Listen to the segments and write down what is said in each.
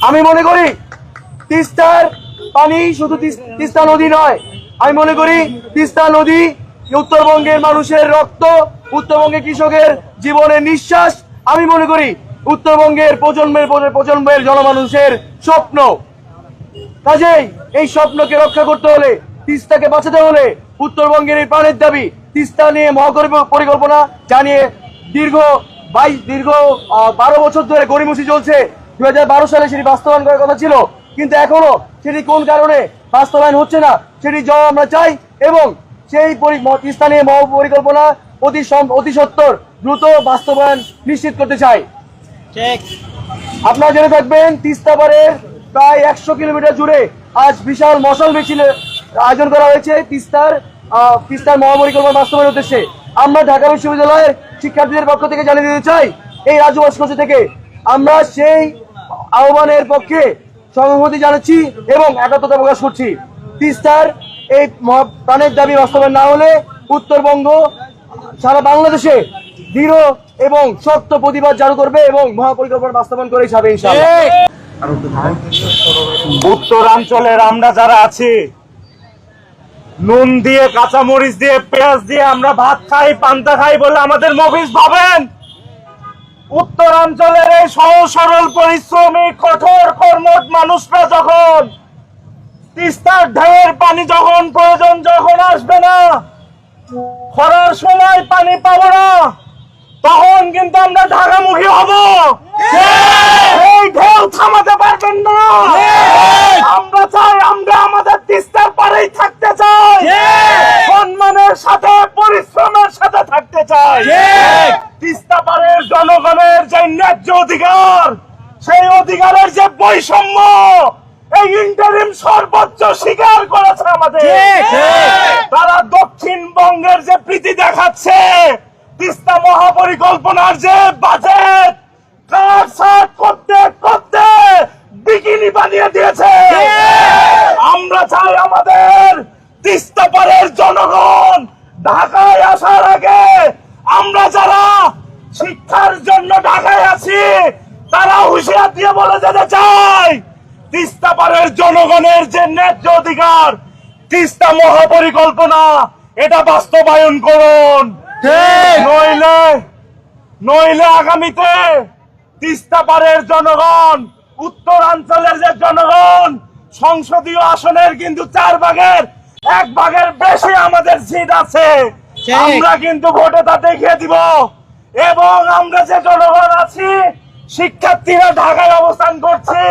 আমি মনে করি তিস্তার পানি শুধু তিস্তা নদী নয়, আমি মনে করি তিস্তা নদী উত্তরবঙ্গের মানুষের রক্ত, উত্তরবঙ্গের কৃষকের জীবনের নিঃশ্বাস। আমি মনে করি উত্তরবঙ্গের প্রজন্মের জনমানুষের স্বপ্ন। কাজেই এই স্বপ্নকে রক্ষা করতে হলে, তিস্তাকে বাঁচাতে হলে উত্তরবঙ্গের এই প্রাণের দাবি তিস্তা নিয়ে পরিকল্পনা জানিয়ে দীর্ঘ 12 বছর ধরে গড়িমসি চলছে। 2012 সালে সেটি বাস্তবায়ন করার কথা ছিল, কিন্তু এখনো সেটি কোন কারণে বাস্তবায়ন হচ্ছে না সেটি জবাব আমরা চাই, এবং সেই তিস্তা নিয়ে পরিকল্পনা অতি সত্বর দ্রুত বাস্তবায়ন নিশ্চিত করতে চাই। আপনারা জেনে থাকবেন তিস্তা পারের প্রায় 100 কিলোমিটার জুড়ে আজ বিশাল মশাল মিছিলের আয়োজন করা হয়েছে তিস্তার মহাপরিকল্পনা বাস্তবায়নের উদ্দেশ্যে। আমরা ঢাকা বিশ্ববিদ্যালয়ের শিক্ষার্থীদের পক্ষ থেকে জানিয়ে দিতে চাই, এই রাজু ভাস্কর্য থেকে আমরা সেই আহ্বানের পক্ষে সংহতি জানাচ্ছি এবং একাত্মতা প্রকাশ করছি। তিস্তার এই প্রাণের দাবি বাস্তবায়ন না হলে উত্তরবঙ্গ সারা বাংলাদেশে দৃঢ় এবং শক্ত প্রতিবাদ জারি করবে এবং মহাপরিকল্পনা বাস্তবায়ন করে যাবে ইনশাআল্লাহ। উত্তরাঞ্চলের আমরা যারা আছি, নুন দিয়ে, কাঁচামরিচ দিয়ে, পেঁয়াজ দিয়ে আমরা ভাত খাই, পান্তা খাই বলে আমাদের মফিজ ভাবেন। উত্তরাঞ্চলের এই সহজ সরল পরিশ্রমী কঠোর কর্মঠ মানুষরা যখন তিস্তার ঢেউয়ের পানি যখন প্রয়োজন যখন আসবে না, খরার সময় পানি পাবো না, তখন কিন্তু আমরা ঢাকামুখী হব। এই ঢেউ থামাতে পারবেন না। আমরা চাই, আমরা আমাদের তিস্তার পাড়েই থাকতে চাই, সম্মানের সাথে পরিশ্রমের সাথে থাকতে চাই। তিস্তা পাড়ের জনগণের যে ন্যায্য অধিকার, সেই অধিকারের যে বৈষম্য এই ইন্টারিম সর্বোচ্চ স্বীকার করেছে আমাদের। তারা দক্ষিণবঙ্গের যে প্রীতি দেখাচ্ছে, তিস্তা মহাপরিকল্পনার যে বাজেট কাটছাট করতে করতে বিকিনি বানিয়ে দিয়েছে। আমরা চাই আমাদের তিস্তা পাড়ের জনগণ ঢাকায় আসার আগে, আমরা যারা শিক্ষার জন্য ঢাকায় আছি তারা হুঁশিয়ার দিয়ে বলে যেতে চাই, তিস্তা পাড়ের জনগণের যে ন্যায্য অধিকার, তিস্তা মহাপরিকল্পনা এটা বাস্তবায়ন করুন। নইলে আগামীতে তিস্তা পাড়ের জনগণ, উত্তরাঞ্চলের যে জনগণ, সংসদীয় আসনের কিন্তু 4 ভাগের 1 ভাগের বেশি আমাদের সিট আছে, আমরা কিন্তু ভোটে তা দেখিয়ে দিব। এবং আমরা যে জনগণ আছি, শিক্ষার্থীরা ঢাকায় অবস্থান করছি,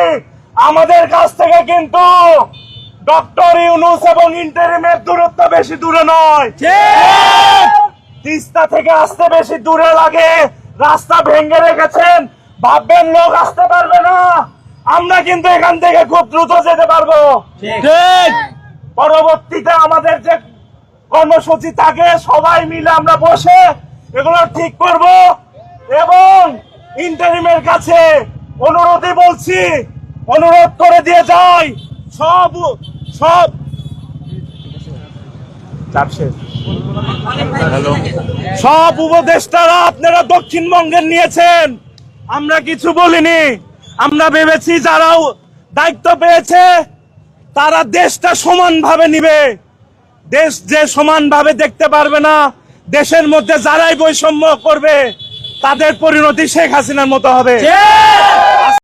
আমাদের কাছ থেকে কিন্তু ডক্টর ইউনূস এবং ইন্টারিমের দূরত্ব বেশি দূরে নয়। তিস্তা থেকে আসতে বেশি দূরে লাগে, রাস্তা ভেঙে রেখেছেন, ভাববেন লোক আসতে পারবে না। আমরা কিন্তু এখান থেকে খুব দ্রুত যেতে পারবো। পরবর্তীতে আমাদের যে কর্মসূচি থাকে সবাই মিলে আমরা বসে এগুলো ঠিক করব, এবং ইন্টারিমের কাছে অনুরোধ করে দিয়ে যাই, সব উপদেষ্টারা আপনারা দক্ষিণবঙ্গের নিয়েছেন, আমরা কিছু বলিনি। আমরা ভেবেছি যারাও দায়িত্ব পেয়েছে তারা দেশটা সমানভাবে নিবে। দেশ যে সমানভাবে দেখতে পারবে না, দেশের মধ্যে যারাই বৈষম্য করবে তাদের পরিণতি শেখ হাসিনার মতো হবে।